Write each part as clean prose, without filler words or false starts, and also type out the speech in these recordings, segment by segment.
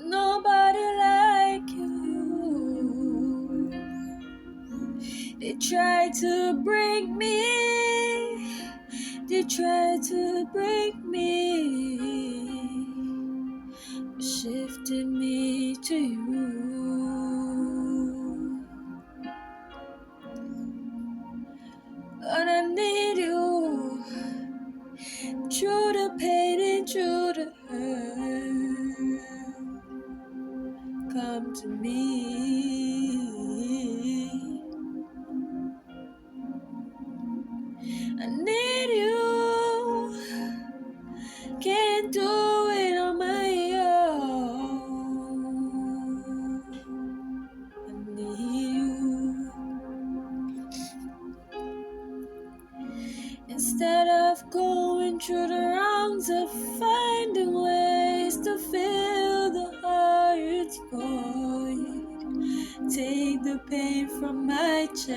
Nobody like you. They try to break me. They try to break me. Shifted me to you. But I need you. Through the pain and through the hurt, come to me. I need you. Can't do it on my own. I need you. Instead of going through the wrongs of finding ways to fill the heart's void, take the pain from my chest.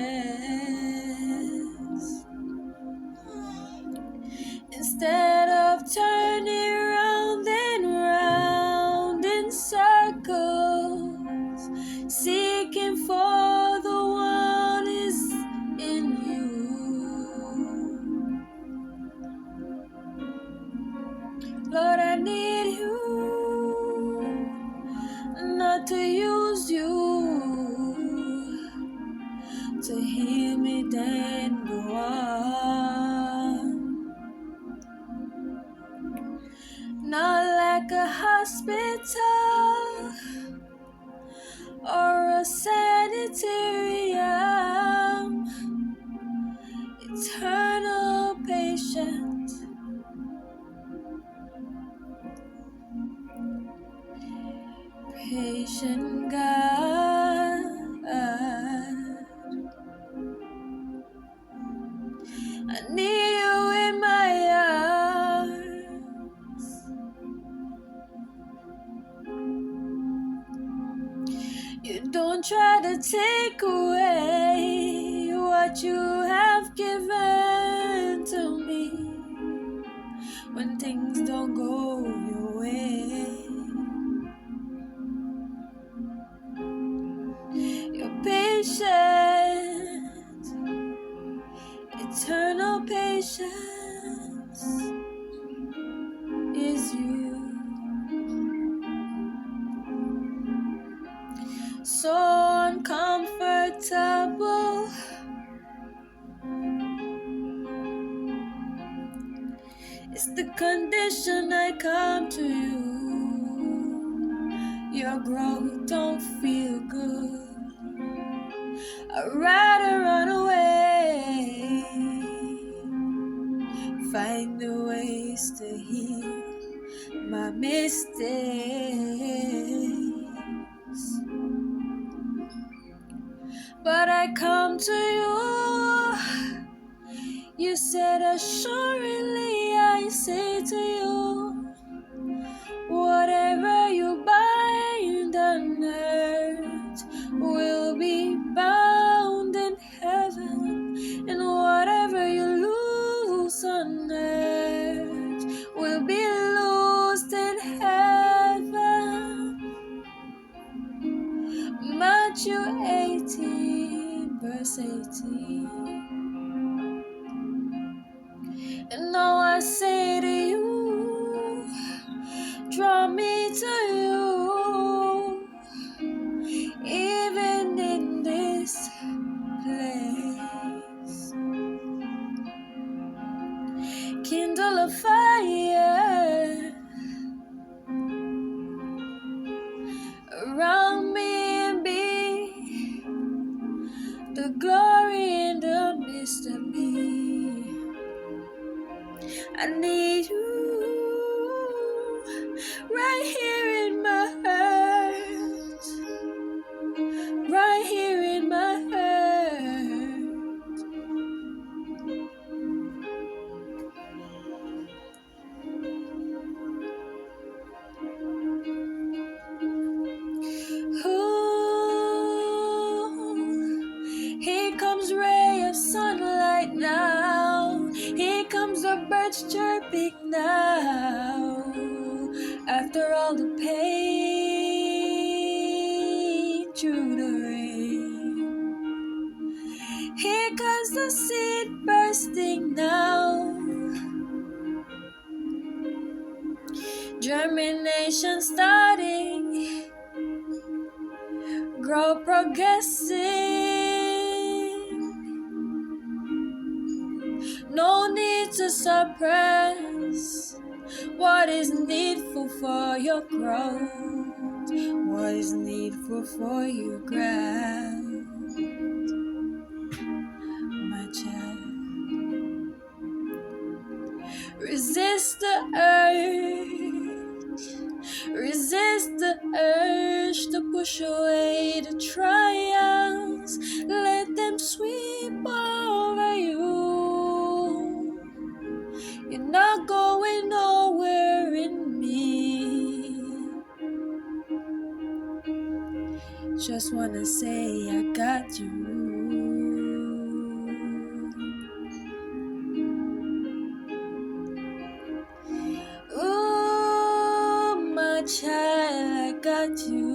Instead of turning round and round in circles, seeking for the one is in you. Lord, I need you, not to use you to heal me, then go on. Not like a hospital or a sanitarium. Eternal patient, patient God. I need you in my arms. You don't try to take away what you have given to me when things don't go your way. You're patient, eternal patience is you. So uncomfortable, it's the condition I come to you. Your growth don't feel good. I'd rather run away, find the ways to heal my mistakes. But I come to you. You said assuredly I say to you, whatever you bind on earth will be bound in heaven, and whatever you loose on earth will be loosed in heaven. Matthew 18, verse 18. And now I say to you, draw me to you, even in this place. Kindle a fire around me and be the glory in the midst of me. I need you right here in my heart, right here in my heart. Ooh, here comes ray of sunlight now. Here comes the birds chirping now. After all the pain a seed bursting now, germination starting, grow progressing. No need to suppress what is needful for your growth, what is needful for your growth, my child. Resist the urge, resist the urge to push away the trials, let them sweep over you. You're not going nowhere in me. Just wanna say I got you. Ooh, my child, I got you.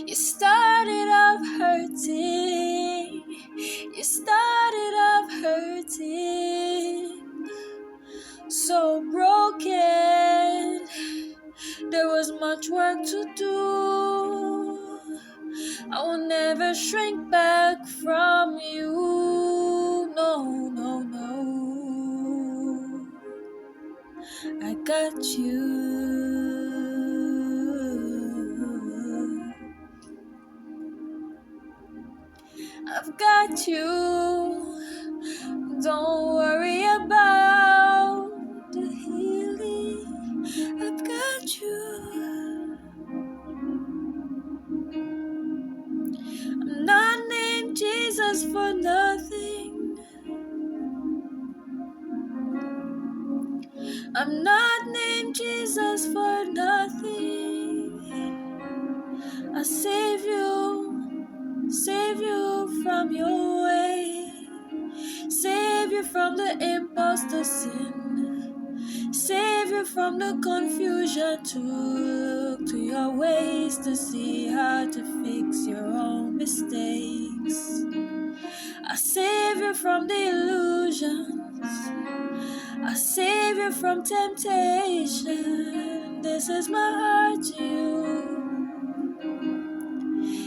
You started off hurting. You started off hurting. So broken. There was much work to do. I will never shrink back from you. No, no, no. I got you. I've got you. Don't worry about the healing. I've got you. I'm not named Jesus for nothing. I'm not named Jesus for nothing. I save you from your way. Save you from the impulse to sin. Save you from the confusion to look to your ways to see how to fix your own mistakes. I save you from the illusions. I save you from temptation. This is my heart to you.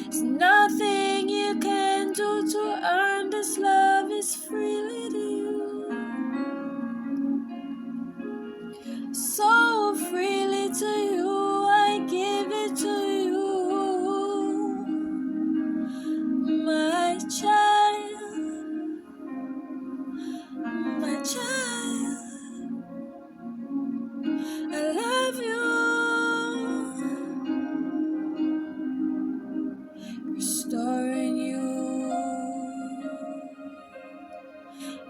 There's nothing you can do to earn this love. It's freely to you. So freely to you, I give it to you. My child, my child, I love you. Restoring you.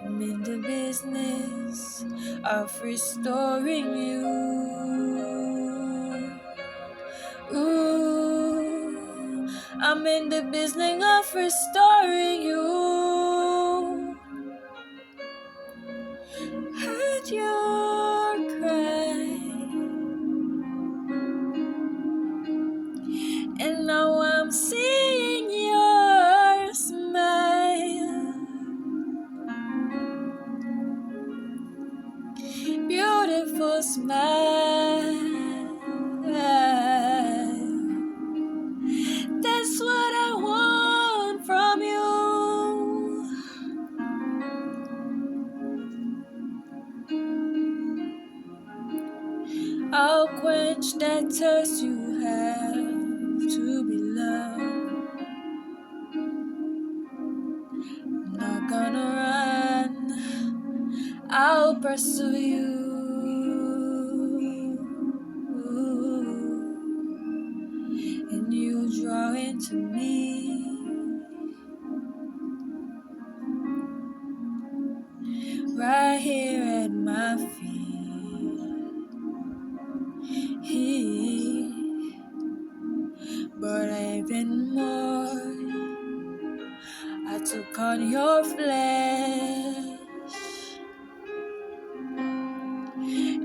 I'm in the business of restoring you. Ooh, I'm in the business of restoring you. Heard your cry, and now I'm seeing your smile. Beautiful smile. That's what I want from you. I'll quench that thirst you have to be loved. I'm not gonna run, I'll pursue you. And you draw into me. Right here at my feet. But even more, I took on your flesh.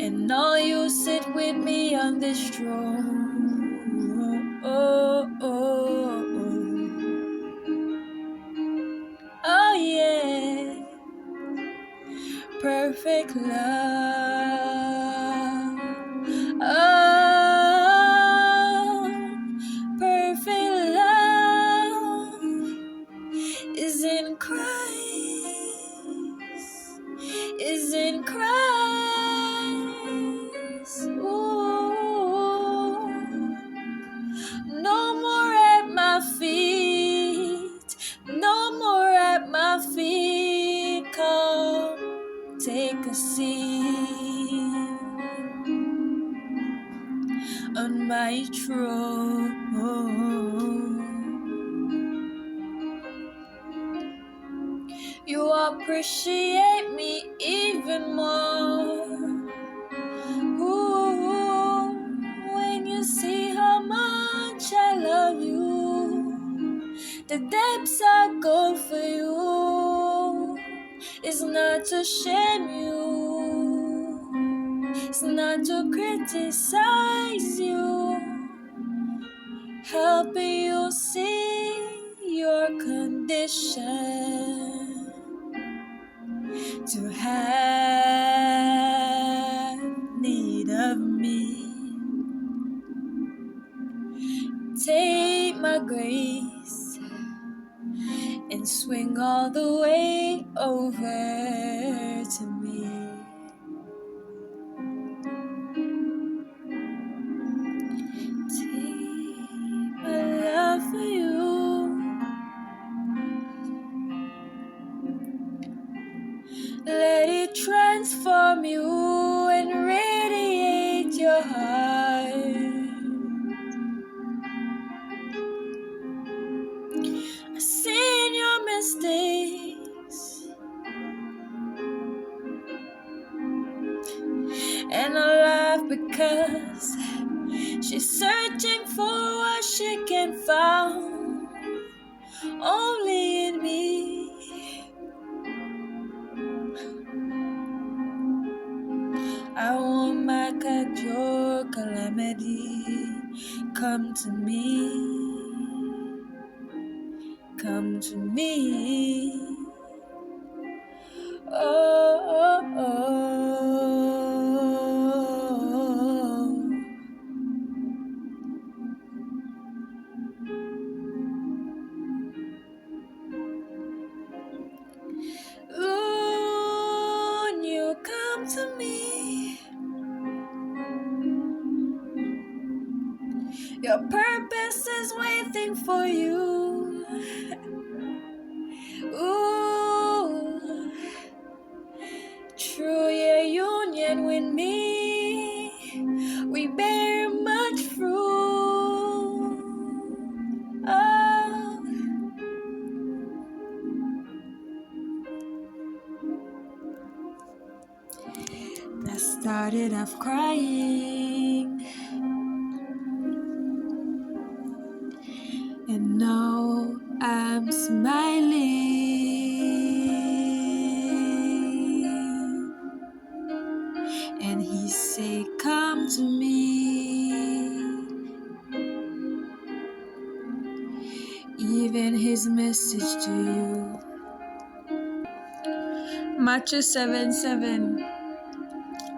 And now you sit with me on this throne. Oh, oh, oh. perfect love. Oh, perfect love is in Christ, is in Christ. Ooh. No more at my feet, no more at my feet. Come, take a seat on my throne. You appreciate me even more. Ooh, when you see how much I love you, the depths I go for you is not to shame you, it's not to criticize you, helping you see your condition, to have need of me. Take my grace and swing all the way over to me. Take my love for you, let it transform you and radiate your heart. I've seen your mistakes and I laugh because she's searching for what she can find only in me. I won't make your calamity come to me, come to me. Oh, oh, oh. Ooh, you come to me. Your purpose is waiting for you. Ooh, through your union with me, we bear much fruit. Oh, I started off crying, and now I'm smiling. And he say, come to me. Even his message to you. Matthew 7:7.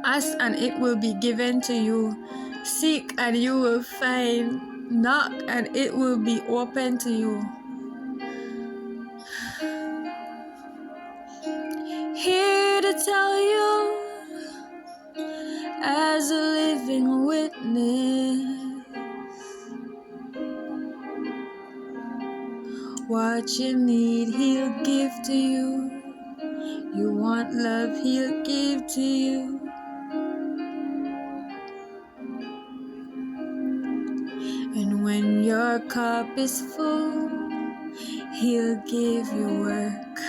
Ask and it will be given to you. Seek and you will find. Knock and it will be open to you. Here to tell you, as a living witness, what you need, he'll give to you. You want love, he'll give to you. And when your cup is full, he'll give you work.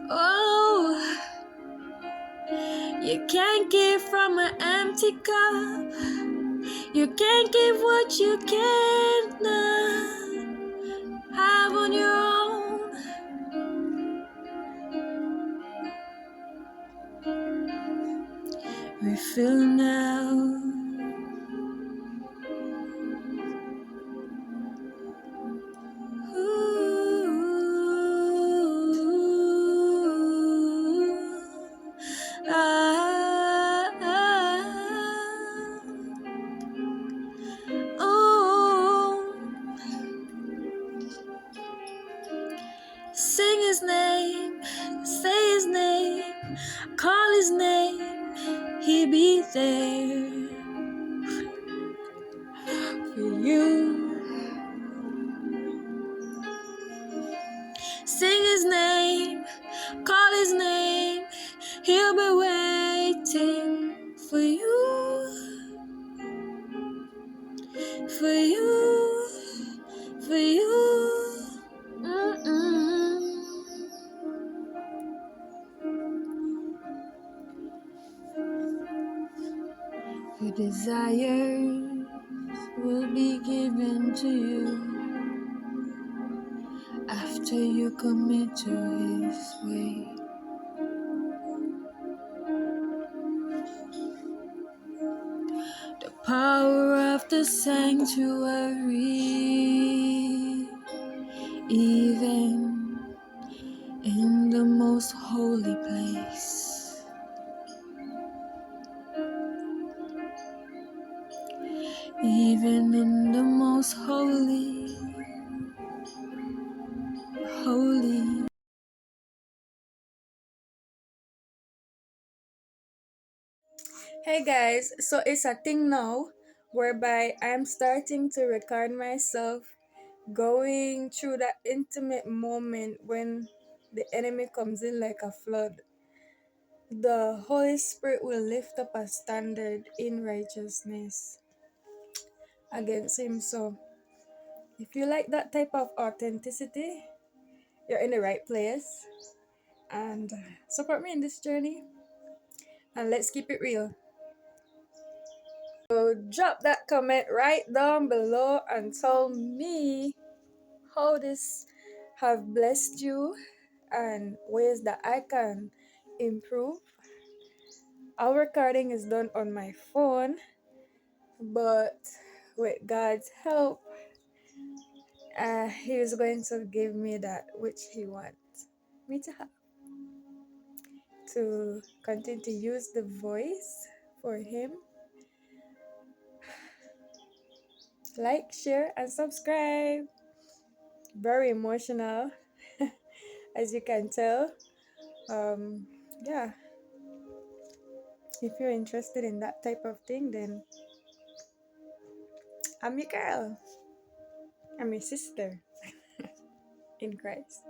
Oh, you can't give from an empty cup. You can't give what you can't have on your own. Refill now. call his name, he'll be there for you. Sing his name, call his name, he'll be waiting for you, for you, for you. Mm-mm. Your desires will be given to you after you commit to his way. The power of the sanctuary, even in the most holy place, even in the most holy. Hey guys, so it's a thing now whereby I'm starting to record myself going through that intimate moment when the enemy comes in like a flood. The Holy Spirit will lift up a standard in righteousness against him. So if you like that type of authenticity, you're in the right place. And support me in this journey. And let's keep it real. So drop that comment right down below and tell me how this have blessed you and ways that I can improve. Our recording is done on my phone, but with God's help, He is going to give me that which He wants me to have, to continue to use the voice for Him. Like, share, and subscribe. Very emotional, as you can tell. Yeah, if you're interested in that type of thing, then I'm your girl. I'm your sister in Christ.